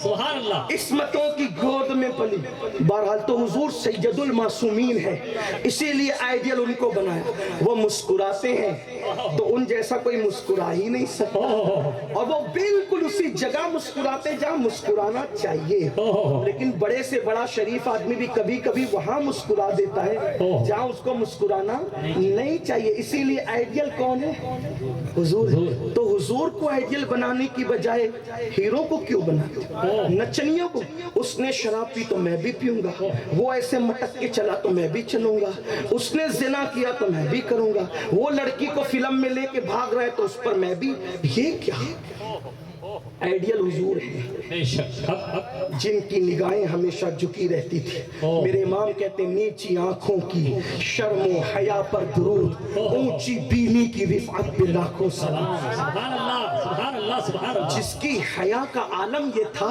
سبحان اللہ عصمتوں کی گود میں پلی. بہرحال تو حضور سید المعصومین ہے، اسی لیے آئیڈیل ان کو بنایا. وہ مسکراتے ہیں تو ان جیسا کوئی مسکرا ہی نہیں سکتا، اور وہ بالکل اسی جگہ مسکراتے جہاں مسکرانا چاہیے. لیکن بڑے سے بڑا شریف آدمی بھی کبھی کبھی وہاں مسکرا دیتا ہے جہاں اس کو مسکرانا نہیں چاہیے. اسی لیے آئیڈیل کون ہے؟ حضور. تو حضور کو آئیڈیل بنانے کی بجائے ہیرو کو کیوں بناتے؟ نچنیوں کو. اس نے شراب پی تو میں بھی پیوں گا، وہ ایسے مٹک کے چلا تو میں بھی چلوں گا، اس نے زنا کیا تو میں بھی کروں گا، وہ لڑکی کو فلم میں لے کے بھاگ رہے تو اس پر میں بھی. یہ کیا آئیڈیل حضور ہیں جن کی نگاہیں ہمیشہ جھکی رہتی تھی. میرے امام کہتے ہیں نیچی آنکھوں کی شرم و حیا پر درود، اونچی بینی کی رفعت پہ لاکھوں سلام. سبحان اللہ سبحان اللہ سبحان اللہ. جس کی حیا کا عالم یہ تھا،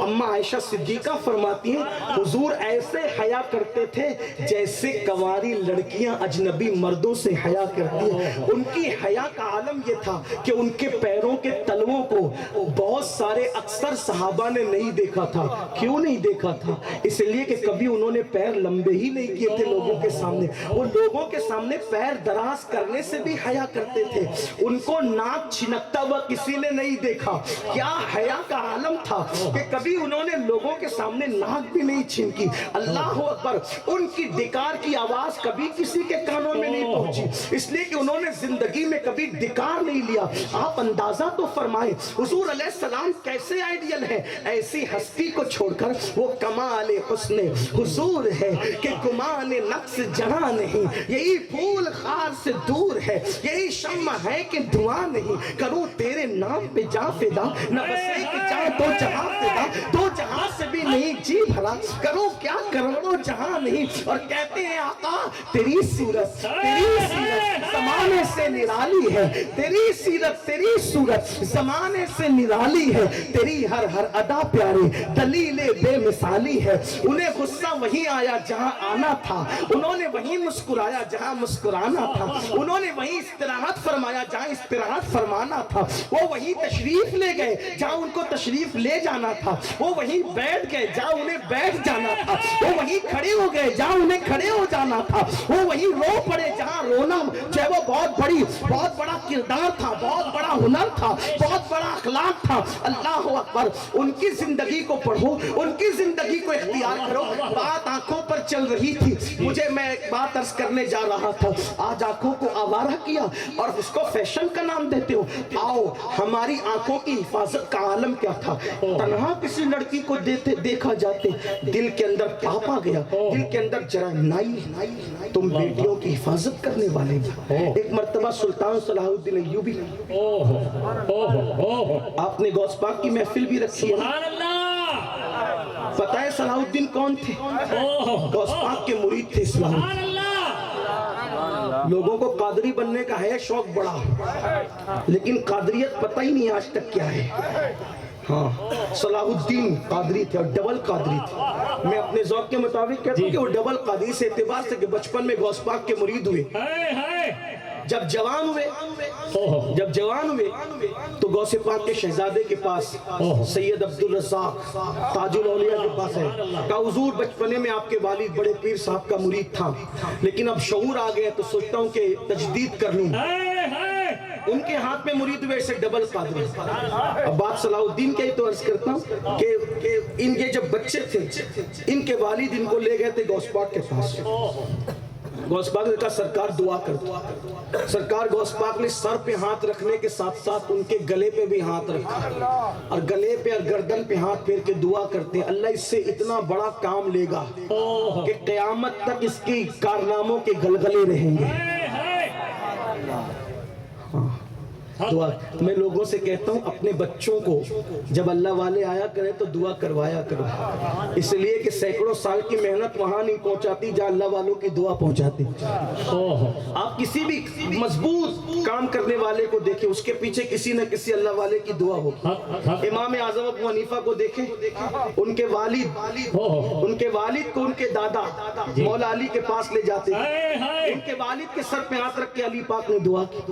اماں عائشہ صدیقہ فرماتی ہیں حضور ایسے حیا کرتے تھے جیسے کنواری لڑکیاں اجنبی مردوں سے حیا کرتی ہیں. ان کی حیا کا عالم یہ تھا کہ ان کے پیروں کے تلووں کو بہت سارے اکثر صحابہ نے نہیں دیکھا تھا. کیوں نہیں دیکھا تھا؟ اس لیے کہ کبھی انہوں نے پیر لمبے ہی نہیں کیے تھے لوگوں کے سامنے. وہ لوگوں کے سامنے پیر دراز کرنے سے بھی حیا کرتے تھے. ان کو ناک چھنکتا ہوا کسی نے نہیں دیکھا. کیا حیا کا عالم تھا کہ کبھی انہوں نے لوگوں کے سامنے ناک بھی نہیں چھنکی. اللہ اکبر. ان کی ڈکار کی آواز کبھی کسی کے کانوں میں نہیں پہنچی، اس لیے کہ انہوں نے زندگی میں کبھی ڈکار نہیں لیا. آپ اندازہ تو فرمائیں حضور علیہ السلام کیسے آئیڈیل ہے. ایسی ہستی کو چھوڑ کر وہ کمال حسن حضور ہے کہ گمان نقص جہاں نہیں. یہی پھول خار سے دور ہے، یہی شمع ہے کہ دعا نہیں. کروں تیرے نام پہ جاں فدا، نہ بسے کہ جاں دو جہاں فدا، دو جہاں سے بھی نہیں جی بھرا. کروں کیا کروڑوں جہاں نہیں. اور کہتے ہیں آقا تیری صورت زمانے سے نرالی ہے، تیری سیرت تیری صورت زمانے سے نرالی ہے. تیری ہر ہر ادا پیارے دلیل بے مثالی ہے. انہیں غصہ وہی آیا جہاں آنا تھا، انہوں نے وہی مسکرایا جہاں مسکرانا تھا، انہوں نے وہی استراحت فرمایا جہاں استراحت فرمانا تھا. وہ وہی تشریف لے گئے جہاں ان کو تشریف لے جانا تھا، وہ وہی بیٹھ گئے جہاں انہیں بیٹھ جانا تھا، وہ وہی کھڑے ہو گئے جہاں انہیں کھڑے ہو جانا تھا، وہ وہی رو پڑے جہاں رونا چاہے وہ بہت بڑا کردار تھا، بہت بڑا ہنر تھا، بہت بڑا اخلاق تھا. اللہ اکبر. ان کی زندگی کو پڑھو، ان کی زندگی کو اختیار کرو. بات آنکھوں پر چل رہی تھی، میں ایک بات عرض کرنے جا رہا تھا. آج آنکھوں کو آوارہ کیا اور اس کو فیشن کا نام دیتے ہو. آؤ ہماری آنکھوں کی حفاظت کا عالم کیا تھا. تنہا کسی لڑکی کو دیکھا جاتے دل کے اندر پاپ آ گیا، دل کے اندر جرا نائی. تم بیٹیوں کی حفاظت کرنے والے. ایک مرتبہ سلطان صلاح الدین ایوبی آپ نے غوث پاک کی محفل بھی رکھی ہے. پتہ ہے صلاح الدین کون تھے؟ غوث پاک کے مرید تھے. صلاح الدین لوگوں کو قادری بننے کا ہے شوق بڑا، لیکن قادریت پتہ ہی نہیں آج تک کیا ہے. ہاں صلاح الدین قادری تھے اور ڈبل قادری تھے. میں اپنے ذوق کے مطابق کہتا ہوں کہ وہ ڈبل قادری سے اعتبار سے کہ بچپن میں غوث پاک کے مرید ہوئے. جب جوان ہوئے تو غوث پاک کے شہزادے کے پاس سید عبدالرزاق تاج الاولیاء کے پاس ہے. کہا حضور بچپنے میں آپ کے والد بڑے پیر صاحب کا مرید تھا، لیکن اب شعور آ گیا تو سوچتا ہوں کہ تجدید کر لوں. ان کے ہاتھ میں مرید ہوئے سے ڈبل قادری. اب بات صلاح الدین کے ہی تو عرض کرتا ہوں کہ ان کے جب بچے تھے ان کے والد ان کو لے گئے تھے غوث پاک کے پاس. غوث پاک نے کہا سرکار دعا کر دو. سرکار غوث پاک نے سر پہ ہاتھ رکھنے کے ساتھ ساتھ ان کے گلے پہ بھی ہاتھ رکھا اور گلے پہ اور گردن پہ ہاتھ پھیر کے دعا کرتے ہیں اللہ اس سے اتنا بڑا کام لے گا کہ قیامت تک اس کی کارناموں کے گلگلے رہیں گے. دعا میں لوگوں سے کہتا ہوں اپنے بچوں کو جب اللہ والے آیا کرے تو دعا کروایا کرو، اس لیے کہ سینکڑوں سال کی محنت وہاں نہیں پہنچاتی جہاں اللہ والوں کی دعا پہنچاتی. آپ کسی بھی مضبوط کام کرنے والے کو دیکھیں اس کے پیچھے کسی نہ کسی اللہ والے کی دعا ہو. امام اعظم ابو حنیفہ کو دیکھیں، ان کے والد کو ان کے دادا مولا علی کے پاس لے جاتے، ان کے والد کے سر پہ ہاتھ رکھ کے علی پاک نے دعا کی.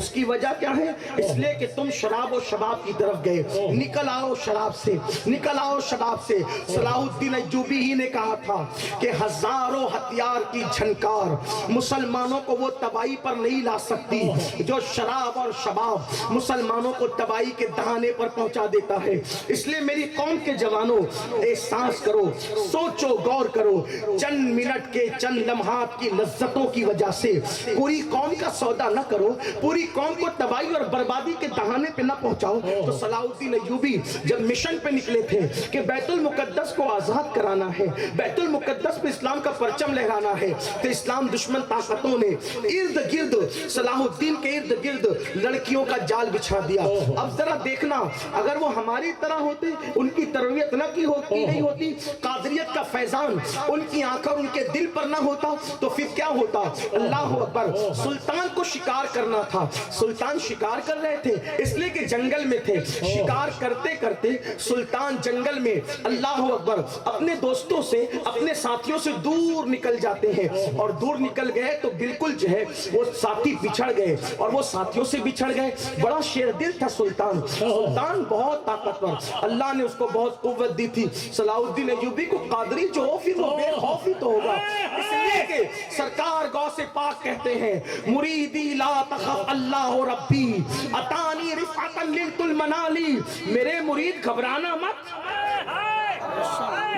اس کی وجہ کیا ہے؟ اس لیے کہ تم شراب و شباب کی طرف گئے. نکل آؤ شراب سے, نکل آؤ شباب سے. صلاح الدین ایوبی ہی نے کہا تھا کہ ہزاروں ہتھیار کی جھنکار مسلمانوں کو وہ تباہی پر نہیں لا سکتی جو شراب اور شباب مسلمانوں کو تباہی کے دہانے پر پہنچا دیتا ہے. اس لیے میری قوم کے جوانوں احساس کرو, سوچو, غور کرو. چند منٹ کے چند لمحات کی لذتوں کی وجہ سے پوری قوم کا سودا نہ کرو, پوری قوم کو تباہی اور بربادی کے دہانے پہ نہ پہنچاؤ. تو صلاح الدین ایوبی جب مشن پہ نکلے تھے کہ بیت المقدس کو آزاد کرانا ہے, بیت المقدس پہ اسلام کا پرچم لہرانا ہے, تو اسلام دشمن طاقتوں نے ارد گرد صلاح الدین کے ارد گرد لڑکیوں کا جال بچھا دیا. اب ذرا دیکھنا, اگر وہ ہماری طرح ہوتے, ان کی تربیت نہ کی ہوتی, نہیں ہوتی, قادریت کا فیضان ان کی آنکھ اور ان کے دل پر نہ ہوتا, تو پھر کیا ہوتا؟ اللہ اکبر. سلطان کو شکار کرنا تھا, سلطان شکار کر رہے تھے اس لیے کہ جنگل میں تھے. شکار کرتے کرتے سلطان جنگل میں اللہ اکبر اپنے دوستوں سے, اپنے ساتھیوں سے دور نکل جاتے ہیں, اور دور نکل گئے تو بالکل جو ہے وہ ساتھی بچھڑ گئے, اور وہ ساتھیوں سے بچھڑ گئے. بڑا شیر دل تھا سلطان, سلطان بہت طاقتور, اللہ نے اس کو بہت قوت دی تھی. صلاح الدین ایوبی کو قادری جو ہو پھر وہ بے خوف ہی تو ہوگا. اس لیے کہ سرکار غوث پاک کہتے ہیں مریدی لا تخف اللہ ربی اتانی رفعتا للت المنالی. میرے مرید گھبرانا مت,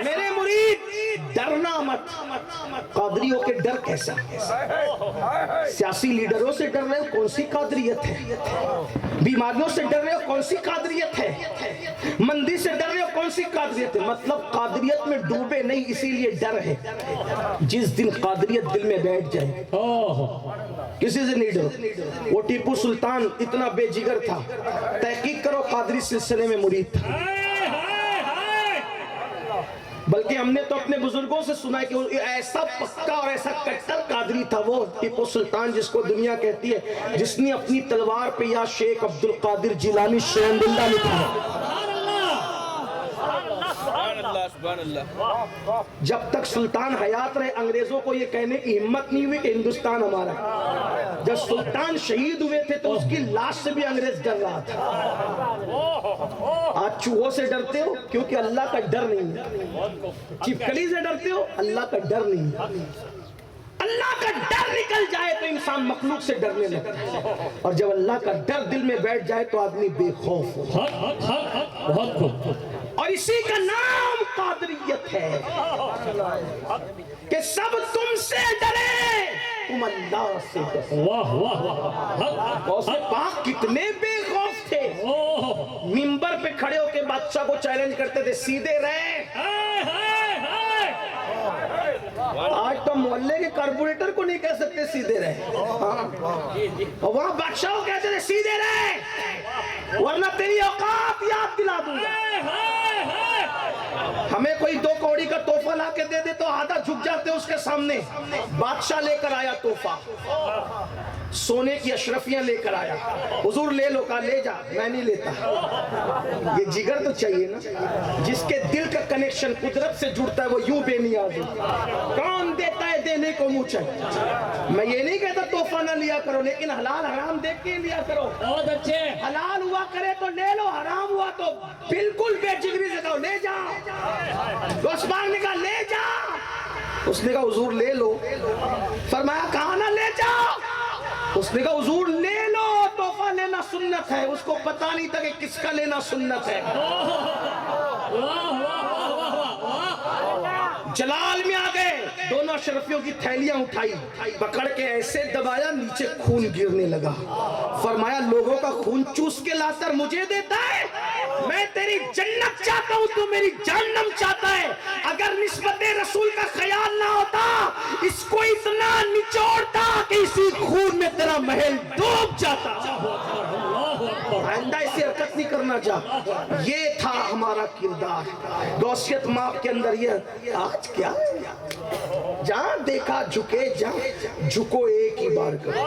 میرے مرید ڈرنا مت. قادریوں کے ڈر کیسا؟ سیاسی لیڈروں سے ڈر رہے ہو, کون سی قادریت ہے؟ بیماریوں سے ڈر رہے ہو, کون سی قادریت ہے؟ مندی سے ڈر رہے ہو, کون سی قادریت ہے؟ مطلب قادریت میں ڈوبے نہیں, اسی لیے ڈر ہے. جس دن قادریت دل میں بیٹھ جائے کسی سے نہیں ڈر. وہ ٹیپو سلطان اتنا بے جگر تھا, تحقیق کرو قادری سلسلے میں مرید تھا. بلکہ ہم نے تو اپنے بزرگوں سے سنا ہے کہ ایسا پکا اور ایسا کٹر قادری تھا وہ ٹیپو سلطان, جس کو دنیا کہتی ہے, جس نے اپنی تلوار پہ یا شیخ عبد القادر جیلانی شیخ اللہ لکھا ہے. جب تک سلطان حیات رہے انگریزوں کو یہ کہنے کی ہمت نہیں ہوئی کہ ہندوستان ہمارا ہے. جب سلطان شہید ہوئے تھے تو اس کی لاش سے بھی انگریز ڈر رہا تھا. آج چوہوں سے ڈرتے ہو کیونکہ اللہ کا ڈر نہیں ہے. چھپکلی سے ڈرتے ہو, اللہ کا ڈر نہیں ہے. اللہ کا ڈر نکل جائے تو انسان مخلوق سے ڈرنے لگتا ہے, اور جب اللہ کا ڈر دل میں بیٹھ جائے تو آدمی بے خوف ہو. اور اسی کا نام قادریت ہے کہ سب تم سے ڈرے, تم اللہ سے ڈرے. غوث پاک کتنے بے خوف تھے, منبر پہ کھڑے ہو کے بادشاہ کو چیلنج کرتے تھے, سیدھے رہے. آج تو محلے کے کارپوریٹر کو نہیں کہہ سکتے سیدھے رہے, وہاں بادشاہ کو کہتے تھے سیدھے رہے ورنہ تیری اوقات یاد دلا دوں گا. ہمیں کوئی 2 کوڑی کا تحفہ لا کے دے دے تو آدھا جھک جاتے اس کے سامنے. بادشاہ لے کر آیا تحفہ, سونے کی اشرفیاں لے کر آیا. حضور لے لو, کہا لے جا, میں نہیں لیتا. یہ جگر تو چاہیے نا, جس کے دل کا کنیکشن قدرت سے جڑتا ہے وہ یوں بے نیاز ہے. کون دیتا ہے دینے کو منہ چاہیے. میں یہ نہیں کہتا تحفہ نہ لیا کرو, لیکن حلال حرام دیکھ کے لیا کرو. بہت اچھے. حلال ہوا کرے تو لے لو, حرام ہوا تو بالکل بے جگری سے کہو لے جا. غوث پاک نے کہا لے جا. اس نے کہا حضور لے لو. فرمایا کہا نہ لے جا. اس نے کہا حضور لے لو, تحفہ لینا سنت ہے. اس کو پتا نہیں تھا کہ کس کا لینا سنت ہے. جلال میں آ گئے, دونوں اشرفیوں کی تھیلیاں اٹھائی, پکڑ کے ایسے دبایا نیچے خون گرنے لگا. فرمایا لوگوں کا خون چوس کے لا کر مجھے دیتا ہے, میں تیری جنت چاہتا ہوں, تو میری جہنم چاہتا ہے. اگر نسبت رسول کا خیال نہ ہوتا اس کو اتنا نچوڑتا کہ اسی خون میں تیرا محل ڈوب جاتا. آئندہ ایسی حرکت نہیں کرنا چاہتا. یہ تھا ہمارا کردار. غوثیت ماپ کے اندر یہ آج کیا جہاں دیکھا جھکے, جہاں جھکو ایک ہی بار کرو,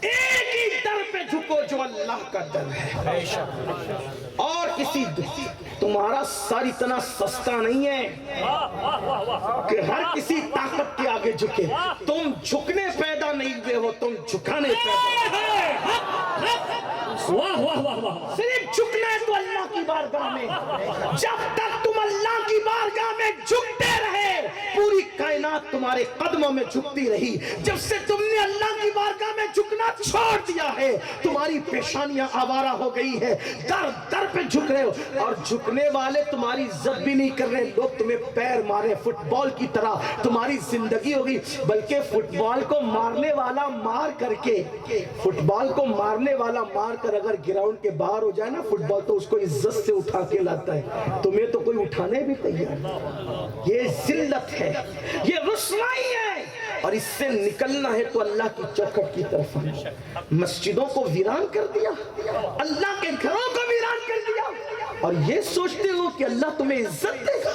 ایک ہی در پہ جھکو جو اللہ کا در ہے, اور کسی تمہارا سر اتنا سستا نہیں ہے کہ ہر کسی طاقت کے آگے جھکے. تم جھکنے پیدا نہیں ہوئے ہو, تم جھکانے پیدا. واہ واہ واہ واہ. صرف جھکنا ہے تو اللہ کی بارگاہ میں. جب تک تم اللہ کی بارگاہ میں جھکتے رہے, پوری کائنات تمہارے قدموں میں جھکتی رہی. جب سے تم نے اللہ کی بارگاہ میں جھکنا چھوڑ دیا ہے, تمہاری پیشانیاں آوارہ ہو گئی ہے, در در پہ جھک رہے ہو. اور جھکنے والے تمہاری عزت بھی نہیں کر رہے, لوگ تمہیں پیر مارے. فٹ بال کی طرح تمہاری زندگی ہوگی. بلکہ فٹ بال کو مارنے والا مار کر کے, فٹ بال کو مارنے والا مار کر اگر گراؤنڈ کے باہر ہو جائے نا فٹ بال, تو اس کو عزت سے اٹھا کے لاتا ہے. تمہیں تو کوئی اٹھانے بھی تیار نہیں. یہ ذلت ہے, یہ رسوائی ہے, اور اس سے نکلنا ہے تو اللہ کی چوکھٹ کی طرف آنا. مسجدوں کو ویران کر دیا, اللہ کے گھروں کو ویران کر دیا, اور یہ سوچتے ہو کہ اللہ تمہیں عزت دے گا,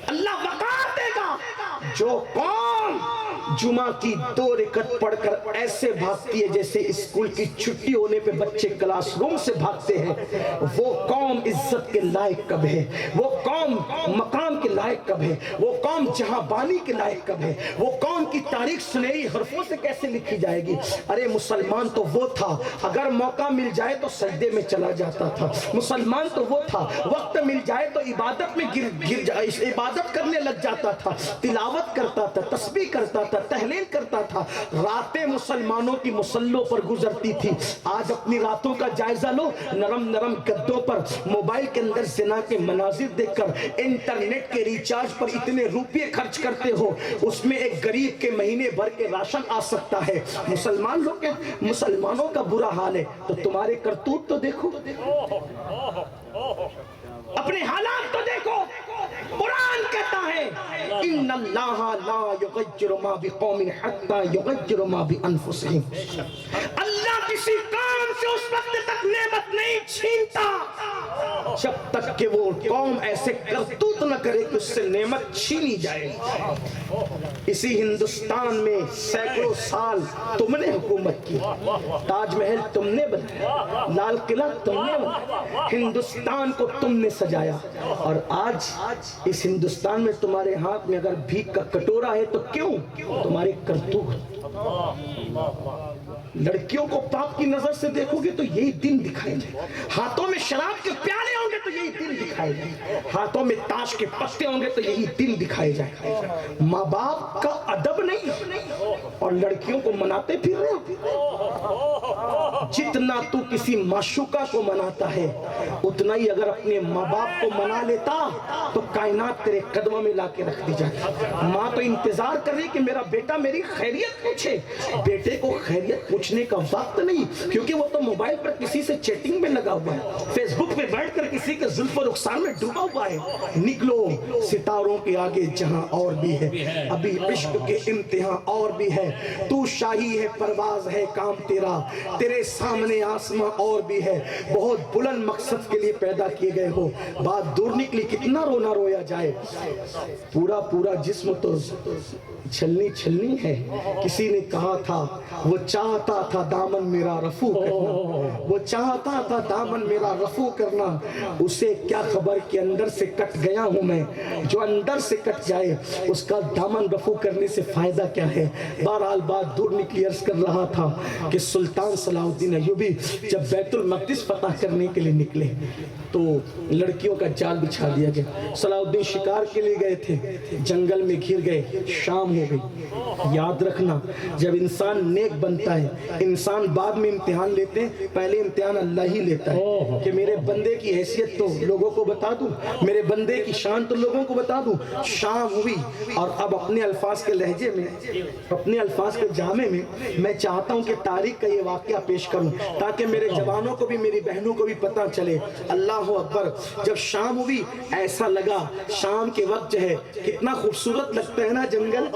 اللہ وقار دے گا. جو قوم جمعہ کی 2 رکعت پڑھ کر ایسے بھاگتی ہے جیسے اسکول کی چھٹی ہونے پہ بچے کلاس روم سے بھاگتے ہیں, وہ قوم عزت کے لائق کب ہے, وہ قوم مقام کے لائق کب ہے, وہ قوم جہاں بانی کے لائق کب ہے, وہ قوم کی تاریخ سنہری حرفوں سے کیسے لکھی جائے گی. ارے مسلمان تو وہ تھا اگر موقع مل جائے تو سجدے میں چلا جاتا تھا. مسلمان تو وہ تھا وقت مل جائے تو عبادت میں گر جائے, عبادت کرنے لگ جاتا تھا, تلاوت کرتا تھا, تسبیح کرتا تھا, تحلیل کرتا تھا. راتیں مسلمانوں کی مسلوں پر گزرتی تھی. آج اپنی راتوں کا جائزہ لو. نرم نرم گدوں پر موبائل کے اندر زنا کے مناظر دیکھ کر انٹرنیٹ کے ریچارج پر اتنے روپے خرچ کرتے ہو, اس میں ایک غریب کے مہینے بھر کے راشن آ سکتا ہے. مسلمان لوگ کے مسلمانوں کا برا حال ہے, تو تمہارے کرتوت تو دیکھو, اپنے حالات تو دیکھو. قرآن کہتا ہے ان اللہ لا یغیر ما بقوم حتی یغیر ما بانفسہم. اللہ کسی قوم سے اس وقت تک نعمت نہیں چھینتا جب تک کہ وہ قوم ایسے کرتوت نہ کرے کہ اس سے نعمت چھینی جائے. اسی ہندوستان میں سینکڑوں سال تم نے حکومت کی, تاج محل تم نے بنایا, لال قلعہ تم نے بنایا, ہندوستان کو تم نے سجایا, اور آج اس ہندوستان میں تمہارے ہاتھ میں اگر بھیک کا کٹورا ہے تو کیوں؟ تمہارے کرتوت. لڑکیوں کو پاپ کی نظر سے دیکھو گے تو یہی دن دکھائے جائے, ہاتھوں میں شراب کے پیالے ہوں گے تو یہی دن دکھائے جائے, ہاتھوں میں تاش کے پتے ہوں گے تو یہی دن دکھائے جائے. ماں باپ کا ادب نہیں اور لڑکیوں کو مناتے پھر رہے ہو. جتنا تو کسی معشوقہ کو مناتا ہے اتنا ہی اگر اپنے ماں باپ کو منا لیتا تو کائنات تیرے قدموں میں لا کے رکھ دی جاتی. ماں تو انتظار کر رہی کہ میرا بیٹا میری خیریت پوچھے. بیٹے کو خیریت پوچھنے کا وقت نہیں, کیونکہ وہ تو موبائل پر کسی سے چیٹنگ میں لگا ہوا ہے, فیس بک پہ بیٹھ کر کسی کے زلف و رخسار میں ڈوبا ہوا ہے. نکلو ستاروں کے آگے جہاں اور بھی ہے, ابھی عشق کے امتحان اور بھی ہے. تو شاہی ہے پرواز ہے کام تیرا, تیرے سامنے آسماں اور بھی ہے. بہت بلند مقصد کے لیے پیدا کیے گئے ہو, بات دور نکلی کتنا رونا رویا جائے. پورا پورا جسم تو چھلنی چھلنی ہے. کسی نے کہا تھا وہ چاہتا تھا دامن میرا رفو کرنا, وہ چاہتا تھا دامن میرا رفو کرنا, اسے کیا خبر کہ اندر سے کٹ گیا ہوں میں. جو اندر سے کٹ جائے اس کا دامن رفو کرنے سے فائدہ کیا ہے. بہرحال بات دور نکلی. عرض کر رہا تھا کہ سلطان صلاح الدین ایوبی جب بیت المقدس فتح کرنے کے لیے نکلے تو لڑکیوں کا جال بچھا دیا گیا. صلاح الدین شکار کے لیے گئے تھے, جنگل میں گھر گئے, شام ہو گئی. یاد رکھنا جب انسان نیک بنتا ہے, انسان بعد میں امتحان لیتے ہیں, پہلے امتحان اللہ ہی لیتا ہے کہ میرے بندے کی حیثیت تو لوگوں کو بتا دوں, میرے بندے کی شان تو لوگوں کو بتا دوں. شام ہوئی اور اب اپنے الفاظ کے لہجے میں, اپنے الفاظ کے جامع میں میں چاہتا ہوں کہ تاریخ کا یہ واقعہ پیش کروں تاکہ میرے جوانوں کو بھی میری بہنوں کو بھی پتہ چلے. اللہ اکبر. جب شام ہوئی ایسا لگا شام کے وقت جو ہے کتنا خوبصورت لگتا ہے نا جنگل,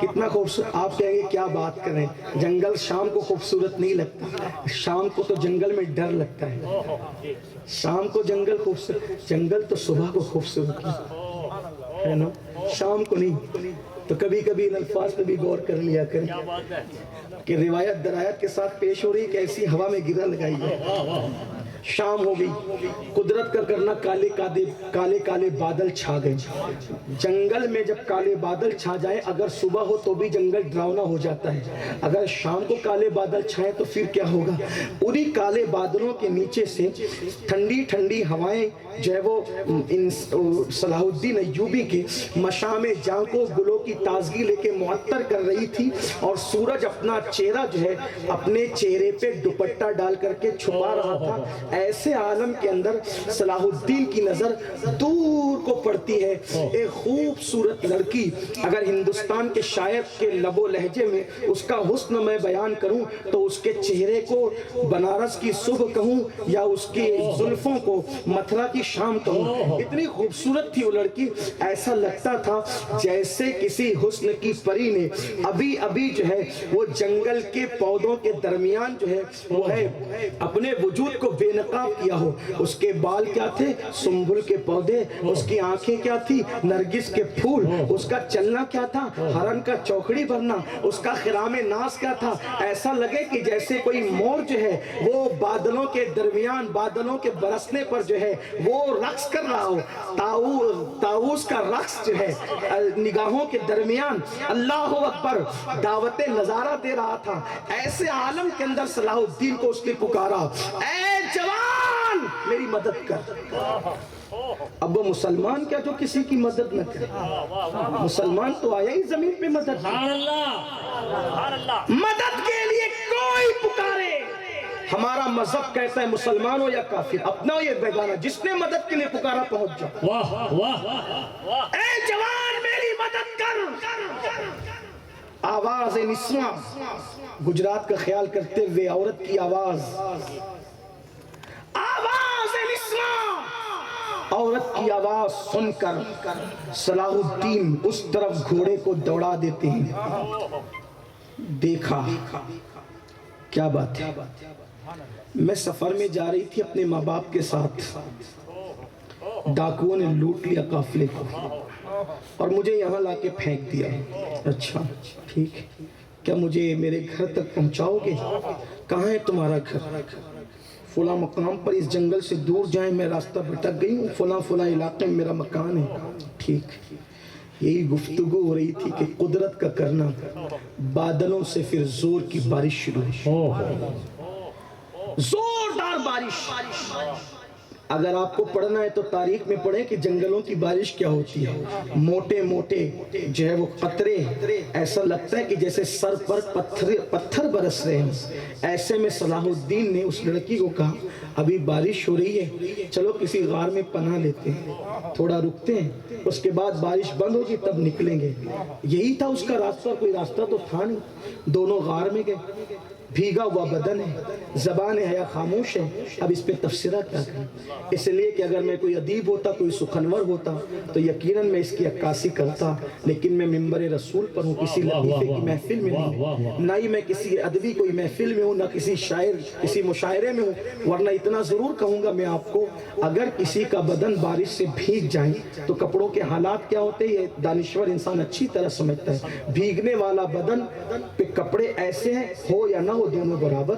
کتنا خوبصورت. آپ کہیں گے کیا بات کریں, جنگل شام کو خوبصورت نہیں لگتا, شام کو تو جنگل میں ڈر لگتا ہے. شام کو جنگل خوبصورت, جنگل تو صبح کو خوبصورت ہے نا, شام کو نہیں. تو کبھی کبھی ان الفاظ پہ بھی غور کر لیا کریں کہ روایت درایت کے ساتھ پیش ہو رہی کہ ایسی ہوا میں گرا لگائی ہے. شام ہو گئی، قدرت کا کرنا، کالے کالے بادل چھا گئے۔ جنگل میں جب کالے بادل چھا جائے، اگر صبح ہو تو بھی جنگل ڈراؤنا ہو جاتا ہے، اگر شام کو کالے بادل چھائے تو پھر کیا ہوگا؟ انہی کالے بادلوں کے نیچے سے ٹھنڈی ٹھنڈی ہوائیں جو ہے وہ صلاح الدین ایوبی کے مشام جاں کو گلوں کی تازگی لے کے معطر کر رہی تھی، اور سورج اپنا چہرہ جو ہے اپنے چہرے پہ دوپٹہ ڈال کر کے چھپا رہا تھا۔ ایسے عالم کے اندر صلاح الدین کی نظر دور کو پڑتی ہے، ایک خوبصورت لڑکی۔ اگر ہندوستان کے شاعر کے لب و لہجے میں اس کا حسن میں بیان کروں تو اس کے چہرے کو بنارس کی صبح کہوں یا اس کی زلفوں کو متھرا کی شام کہوں، اتنی خوبصورت تھی وہ لڑکی۔ ایسا لگتا تھا جیسے کسی حسن کی پری نے ابھی ابھی جو ہے وہ جنگل کے پودوں کے درمیان جو ہے وہ ہے اپنے وجود کو بے نقاب کیا ہو۔ اس کے بال کیا تھے؟ سنبل کے پودے، اس کی آنکھیں کیا تھی؟ نرگس کے پھول، اس کا چلنا کیا تھا؟ ہرن کا چوکڑی بننا، اس کا خرام ناز کیا تھا؟ ایسا لگے کہ جیسے کوئی مور جو ہے وہ بادلوں کے درمیان، بادلوں کے برسنے پر جو ہے وہ رقص کر رہا ہو۔ طاؤس کا رقص جو ہے نگاہوں کے درمیان اللہ اکبر دعوت نظارہ دے رہا تھا۔ ایسے عالم کے اندر صلاح الدین کو اس نے پکارا، اے جوان میری مدد کر۔ اب وہ مسلمان کیا جو کسی کی مدد نہ کرے؟ مسلمان تو آیا ہی زمین پہ مدد، مدد کے لیے کوئی پکارے۔ ہمارا مذہب کہتا ہے مسلمان ہو یا کافر، اپنا ہو یا بیگانہ، جس نے مدد کے لیے پکارا پہنچ جاؤ۔ واہ واہ، اے جوان میری مدد کر۔ آواز نسواں، گجرات کا خیال کرتے ہوئے عورت کی آواز، آواز نسواں، عورت کی آواز سن کر صلاح الدین اس طرف گھوڑے کو دوڑا دیتے ہیں۔ دیکھا کیا بات ہے، میں سفر میں جا رہی تھی اپنے ماں باپ کے ساتھ، ڈاکوؤں نے لوٹ لیا قافلے کو اور مجھے یہاں لا کے پھینک دیا۔ اچھا ٹھیک، کیا مجھے میرے گھر تک پہنچاؤ گے؟ کہاں ہے تمہارا گھر؟ فلاں مقام پر، اس جنگل سے دور جائیں، میں راستہ بھٹک گئی ہوں، فلاں علاقے میں میرا مکان ہے۔ ٹھیک، یہی گفتگو ہو رہی تھی کہ قدرت کا کرنا، بادلوں سے پھر زور کی بارش شروع ہوئی، زوردار بارش۔ اگر آپ کو پڑھنا ہے تو تاریخ میں پڑھیں کہ جنگلوں کی بارش کیا ہوتی ہے، موٹے موٹے جو ہے وہ قطرے، ایسا لگتا ہے کہ جیسے سر پر پتھر برس رہے ہیں۔ ایسے میں صلاح الدین نے اس لڑکی کو کہا، ابھی بارش ہو رہی ہے، چلو کسی غار میں پناہ لیتے ہیں، تھوڑا رکتے ہیں، اس کے بعد بارش بند ہوگی تب نکلیں گے۔ یہی تھا اس کا راستہ، کوئی راستہ تو تھا نہیں۔ دونوں غار میں گئے، بھیگا ہوا بدن ہے، زبان حیا خاموش ہے، اب اس پہ تفسیرہ کیا کریں؟ اس لیے کہ اگر میں کوئی ادیب ہوتا، کوئی سخنور ہوتا تو یقیناً میں اس کی عکاسی کرتا، لیکن میں منبر رسول پر ہوں، کسی لطیفے کی محفل میں نہیں، نہ ہی میں کسی ادبی کوئی محفل میں ہوں، نہ کسی شاعر کسی مشاعرے میں ہوں، ورنہ اتنا ضرور کہوں گا میں آپ کو، اگر کسی کا بدن بارش سے بھیگ جائے تو کپڑوں کے حالات کیا ہوتے ہیں، یہ دانشور انسان اچھی طرح سمجھتا ہے۔ بھیگنے والا بدن پہ کپڑے ایسے ہیں، ہو یا نہ ہو دونوں برابر،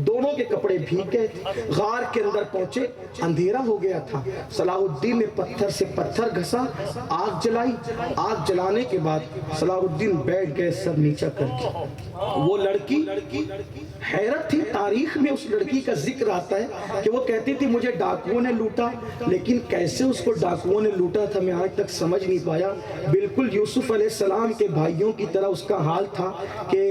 دونوں کے کپڑے بھیگ گئے تھے۔ غار کے اندر پہنچے، اندھیرا ہو گیا تھا۔ صلاح الدین نے پتھر سے پتھر گھسا، آگ جلائی، آگ جلانے کے بعد صلاح الدین بیٹھ گئے سر نیچا کر کے۔ وہ لڑکی حیرت تھی، تاریخ میں اس لڑکی کا ذکر آتا ہے کہ وہ کہتی تھی مجھے ڈاکوؤں نے لوٹا، لیکن کیسے اس کو ڈاکوؤں نے لوٹا تھا میں آج تک سمجھ نہیں پایا۔ بالکل یوسف علیہ السلام کے بھائیوں کی طرح اس کا حال تھا کہ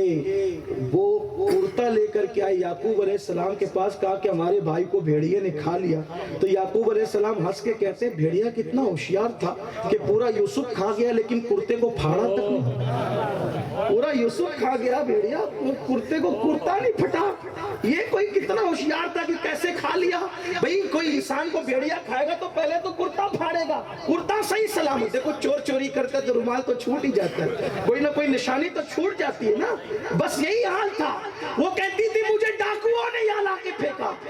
وہ کرتا لے کر کے آئے یعقوب علیہ السلام کے پاس، کہا کہ ہمارے بھائی کو بھیڑیے نے کھا لیا۔ تو یعقوب علیہ السلام ہنس کے کہتے ہیں بھیڑیا کتنا ہوشیار تھا کہ پورا یوسف کھا گیا لیکن کرتے کو پھاڑا تک نہیں۔ پورا یوسف کھا گیا، بھیڑیا کرتے کو کرتا نہیں پھٹا۔ یہ کوئی کتنا ہوشیار تھا کہ کیسے کھا لیا؟ بھئی کوئی انسان کو بھیڑیا کھائے گا تو پہلے تو کرتا پھاڑے گا، کرتا صحیح سلامت۔ دیکھو چور چوری کرتا ہے تو رومال تو چھوٹ ہی جاتا ہے، کوئی نہ کوئی نشانی تو چھوٹ جاتی ہے نا، بس یہی حال تھا۔ وہ کہتی تھی مجھے ڈاکوؤں نے یہاں لا کے پھینکا۔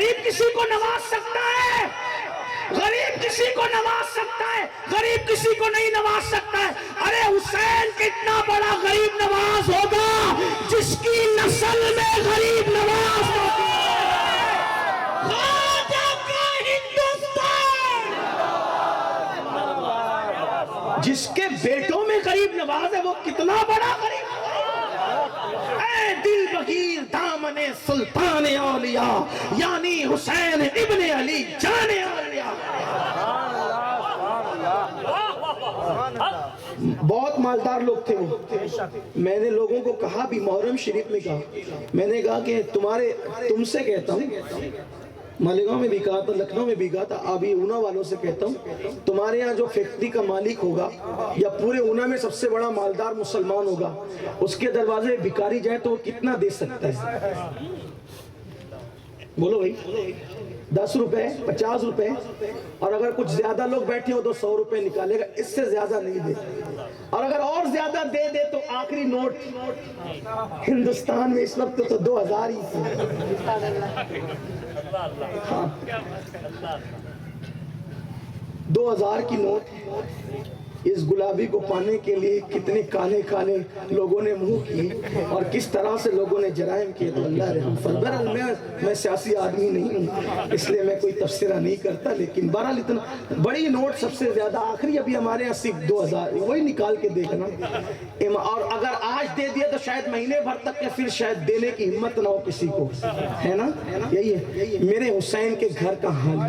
غریب کسی کو نواز سکتا ہے، غریب کسی کو نواز سکتا ہے، غریب کسی کو نہیں نواز سکتا ہے۔ ارے حسین کتنا بڑا غریب نواز ہوگا جس کی نسل میں غریب نواز ہوگی۔ خواجہ کا ہندوستان جس کے بیٹوں میں غریب نواز ہے، وہ کتنا بڑا غریب نواز۔ اے دل بغیر دامن سلطان اولیاء، یعنی حسین ابن علی جان اولیاء۔ بہت مالدار لوگ تھے وہ۔ میں نے لوگوں کو کہا بھی، محرم شریف میں کہا، میں نے کہا کہ تم سے کہتا ہوں، مالیگاؤں میں بھی کہا تھا، لکھنؤ میں بھی کہا تھا، ابھی اونا والوں سے کہتا ہوں، تمہارے یہاں جو فیکٹری کا مالک ہوگا یا پورے اونا میں سب سے بڑا مالدار مسلمان ہوگا، اس کے دروازے بھکاری جائے تو وہ کتنا دے سکتا ہے؟ بولو بھائی، 10 روپے 50 روپے، اور اگر کچھ زیادہ لوگ بیٹھے ہو تو 100 روپے نکالے گا، اس سے زیادہ نہیں دے۔ اور اگر اور زیادہ دے دے تو آخری نوٹ ہندوستان میں اس وقت تو 2000 ہی تھے۔ 2000 کی نوٹ، اس گلابی کو پانے کے لیے کتنے کالے کالے لوگوں نے منہ کیے اور کس طرح سے لوگوں نے جرائم کیے، تو اللہ رحم فرمائے۔ بہرحال میں سیاسی آدمی نہیں ہوں، اس لیے میں کوئی تبصرہ نہیں کرتا، لیکن بہرحال اتنا بڑی نوٹ سب سے زیادہ آخری ابھی ہمارے یہاں صرف 2000، وہی نکال کے دیکھنا، اور اگر آج دے دیا تو شاید مہینے بھر تک، یا پھر شاید دینے کی ہمت نہ ہو کسی کو، ہے نا؟ یہی ہے میرے حسین کے گھر کا حال۔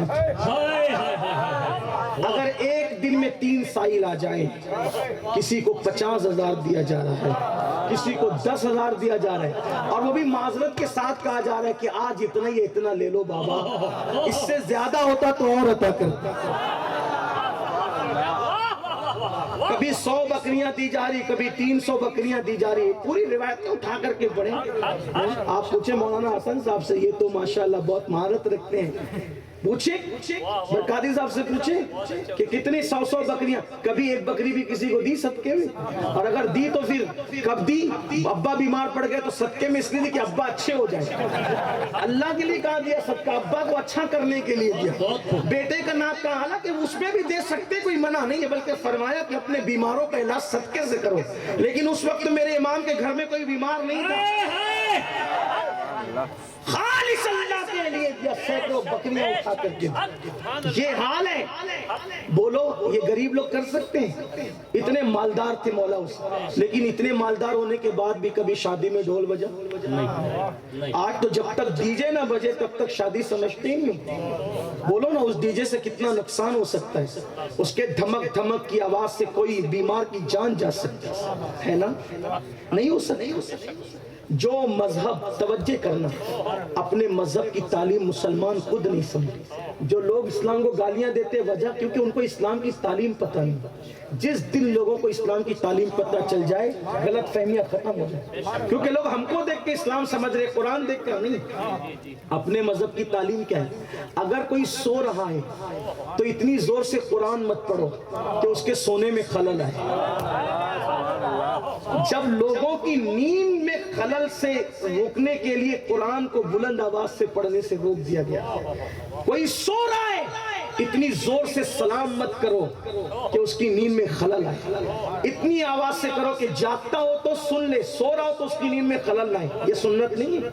اگر ایک دن میں 3 سائل آ جائیں، کسی کو 50,000 دیا جا رہا ہے، کسی کو 10,000 دیا جا رہا ہے، اور وہ بھی معذرت کے ساتھ کہا جا رہا ہے کہ آج اتنا ہی اتنا لے لو بابا، اس سے زیادہ ہوتا تو اور عطا کرتا۔ کبھی 100 بکریاں دی جا رہی، کبھی 300 بکریاں دی جا رہی، پوری روایتیں اٹھا کر کے پڑھیں۔ آپ پوچھیں مولانا حسن صاحب سے، یہ تو ماشاءاللہ بہت مہارت رکھتے ہیں، پوچھیں برکاتی صاحب سے پوچھیں کہ کتنی 100 بکریاں، کبھی ایک بکری بھی کسی کو دی صدقے میں؟ اور اگر دی تو پھر کب دی؟ ابا بیمار پڑ گئے تو صدقے میں اس لیے دی کہ ابا اچھے ہو جائیں، اللہ کے لیے کہا دیا صدقہ، ابا کو اچھا کرنے کے لیے دیا۔ بیٹے کا نام کہا، حالانکہ اس میں بھی دے سکتے، کوئی منع نہیں ہے، بلکہ فرمایا کہ اپنے بیماروں کا علاج صدقے سے کرو، لیکن اس وقت میرے امام کے گھر میں کوئی بیمار نہیں تھا، خالص اللہ کے لیے دیا، سینکڑوں بکریاں اٹھا کر کے۔ یہ حال ہے، بولو یہ غریب لوگ کر سکتے ہیں؟ اتنے مالدار تھے مولا اس، لیکن اتنے مالدار ہونے کے بعد بھی کبھی شادی میں ڈھول بجا؟ آج تو جب تک ڈی جے نہ بجے تب تک شادی سمجھتے ہی نہیں۔ بولو نا اس ڈی جے سے کتنا نقصان ہو سکتا ہے، اس کے دھمک دھمک کی آواز سے کوئی بیمار کی جان جا سکتا ہے نا؟ نہیں ہو سکتا۔ جو مذہب، توجہ کرنا، اپنے مذہب کی تعلیم مسلمان خود نہیں سمجھتے۔ جو لوگ اسلام کو گالیاں دیتے وجہ کیونکہ ان کو اسلام کی تعلیم پتہ نہیں۔ جس دن لوگوں کو اسلام کی تعلیم پتہ چل جائے، غلط فہمیاں ختم ہو جائے، کیونکہ لوگ ہم کو دیکھ کے اسلام سمجھ رہے، قرآن دیکھ کر نہیں۔ اپنے مذہب کی تعلیم کیا ہے؟ اگر کوئی سو رہا ہے تو اتنی زور سے قرآن مت پڑھو کہ اس کے سونے میں خلل آئے۔ جب لوگوں کی نیند میں خلل سے روکنے کے لیے قرآن کو بلند آواز سے پڑھنے سے روک دیا گیا۔ کوئی سو رہا ہے، اتنی زور سے سلام مت کرو کہ اس کی نیند میں خلل آئے، اتنی آواز سے کرو کہ جاگتا ہو تو سن لے، سو رہا ہو تو اس کی نیند میں خلل آئے۔ یہ سنت نہیں ہے۔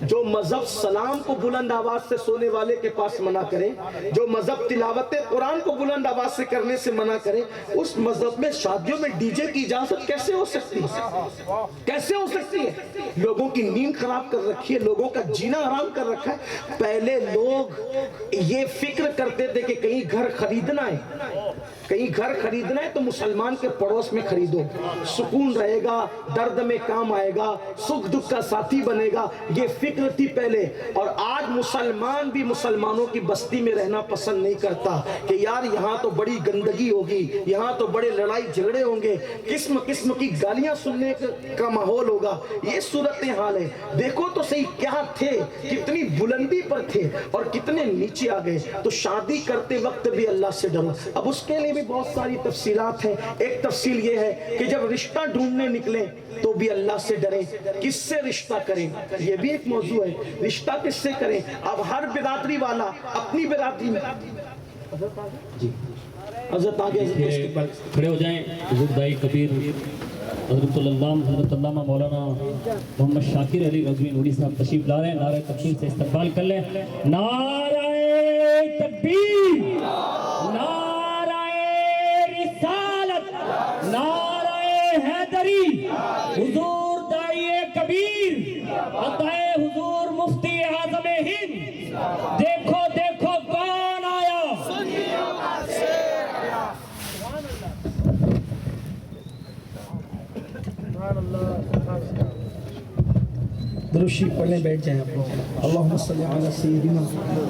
جو مذہب سلام کو بلند آواز سے سونے والے کے پاس منع کرے، جو مذہب تلاوت قرآن کو بلند آواز سے کرنے سے منع کرے، اس مذہب میں شادیوں میں ڈی جے کی اجازت کیسے ہو سکتی ہے؟ کیسے ہو سکتی ہے؟ لوگوں کی نیند خراب کر رکھی ہے، لوگوں کا جینا حرام کر رکھا ہے۔ پہلے لوگ یہ فکر کرتے تھے کہ کہیں گھر خریدنا ہے تو مسلمان کے پڑوس میں خریدو، سکون رہے گا، درد میں کام آئے گا، سکھ دکھ کا ساتھی بنے گا، یہ فکر تھی پہلے۔ اور آج مسلمان بھی مسلمانوں کی بستی میں رہنا پسند نہیں کرتا کہ یار یہاں تو بڑی گندگی ہوگی، یہاں تو بڑے لڑائی جھگڑے ہوں گے، قسم قسم کی گالیاں سننے کا ماحول ہوگا۔ یہ صورتحال ہے۔ دیکھو تو صحیح کیا تھے، کتنی بلندی پر تھے اور کتنے نیچے آ گئے۔ تو شادی کر کرتے وقت بھی اللہ سے ڈرو۔ اب اس کے لیے بھی بہت ساری تفصیلات ہیں۔ ایک تفصیل یہ ہے کہ جب رشتہ ڈھونڈنے نکلیں تو بھی اللہ سے ڈریں۔ کس سے رشتہ کریں یہ بھی ایک موضوع ہے، رشتہ کس سے کریں۔ اب ہر برادری والا اپنی برادری میں جی حضرت آگے کھڑے ہو جائیں۔ حضور دائی کبیر حضرت علامہ مولانا محمد شاکر علی رضوی نوری صاحب تشریف لا رہے ہیں، نعرہ تکبیر سے استقبال کر لیں۔ نعرہ تکبیر، نعرہ رسالت، نعرہ حیدری، حضور دائی کبیر، عطائے حضور مفتی اعظم ہند، دیکھو دیکھو کون آیا۔ دروشی پڑھنے بیٹھ جائیں آپ لوگ۔ اللہم صلی علی سیدنا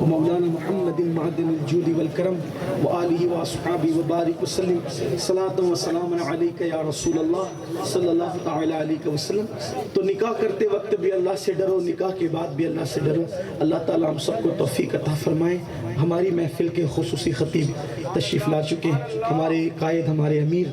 و مولانا محمد معدن الجود والکرم و آلہ و اصحابہ و بارک وسلم، صلاۃ و سلام علیک یا رسول اللہ صلی اللہ تعالی علیہ وسلم۔ تو نکاح کرتے وقت بھی اللہ سے ڈرو، نکاح کے بعد بھی اللہ سے ڈرو۔ اللہ تعالیٰ ہم سب کو توفیق عطا فرمائے۔ ہماری محفل کے خصوصی خطیب تشریف لا چکے ہیں، ہمارے قائد، ہمارے امیر،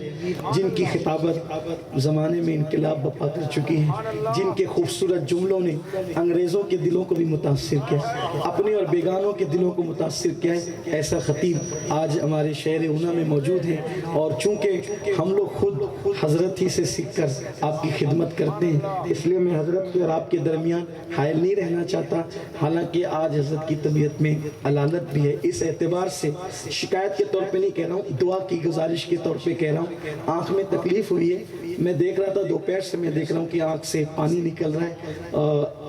جن کی خطابت زمانے میں انقلاب بپا کر چکی ہیں، جن کے خوبصورت جملوں نے انگریزوں کے دلوں کو بھی متاثر کیا، اپنے اور بیگانوں کے دلوں کو متاثر کیا ہے۔ ایسا خطیب آج ہمارے شہر اونا میں موجود ہیں، اور چونکہ ہم لوگ خود حضرت ہی سے سیکھ کر آپ کی خدمت کرتے ہیں، اس لیے میں حضرت کے اور آپ کے درمیان حائل نہیں رہنا چاہتا۔ حالانکہ آج حضرت کی طبیعت میں علالت بھی ہے، اس اعتبار سے شکایت کے طور پہ نہیں کہہ رہا ہوں، دعا کی گزارش کے طور پہ کہہ رہا ہوں۔ آنکھ میں تکلیف ہوئی ہے، میں دیکھ رہا تھا دوپہر سے، میں دیکھ رہا ہوں کہ آنکھ سے پانی نکل رہا ہے،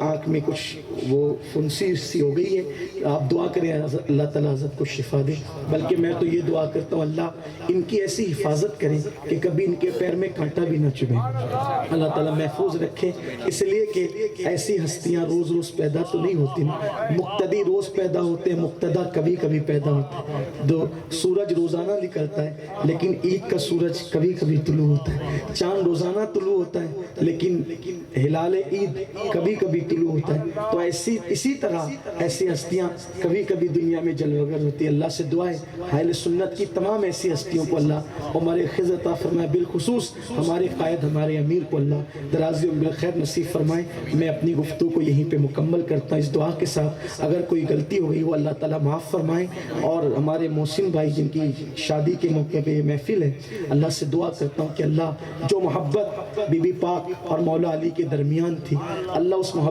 آنکھ میں کچھ وہ فنسی سی ہو گئی ہے۔ آپ دعا کریں اللہ تعالیٰ حضرت کو شفا دے، بلکہ میں تو یہ دعا کرتا ہوں اللہ ان کی ایسی حفاظت کریں کہ کبھی ان کے پیر میں کانٹا بھی نہ چبھے، اللہ تعالیٰ محفوظ رکھے۔ اس لیے کہ ایسی ہستیاں روز روز پیدا تو نہیں ہوتی، مقتدی روز پیدا ہوتے ہیں، مقتدہ کبھی کبھی پیدا ہوتا ہے۔ دو سورج روزانہ نکلتا ہے، لیکن عید کا سورج کبھی کبھی طلوع ہوتا ہے، چاند روزانہ طلوع ہوتا ہے، لیکن ہلال عید کبھی کبھی طلوع ہوتا ہے۔ تو اسی طرح ایسی ہستیاں کبھی کبھی دنیا میں جلوگر ہوتی ہے۔ اللہ سے دعا ہے اہل سنت کی تمام ایسی ہستیوں کو اللہ ہمارے خضر عطا فرمائے، بالخصوص ہمارے قائد، ہمارے امیر کو اللہ درازی عمر خیر نصیب فرمائے۔ میں اپنی گفتگو کو یہیں پہ مکمل کرتا ہوں اس دعا کے ساتھ، اگر کوئی غلطی ہو گئی وہ اللہ تعالیٰ معاف فرمائے، اور ہمارے محسن بھائی جن کی شادی کے موقع پہ یہ محفل ہے، اللہ سے دعا کرتا ہوں کہ اللہ جو محبت بی بی پاک اور مولا علی کے درمیان تھی، اللہ اس محبت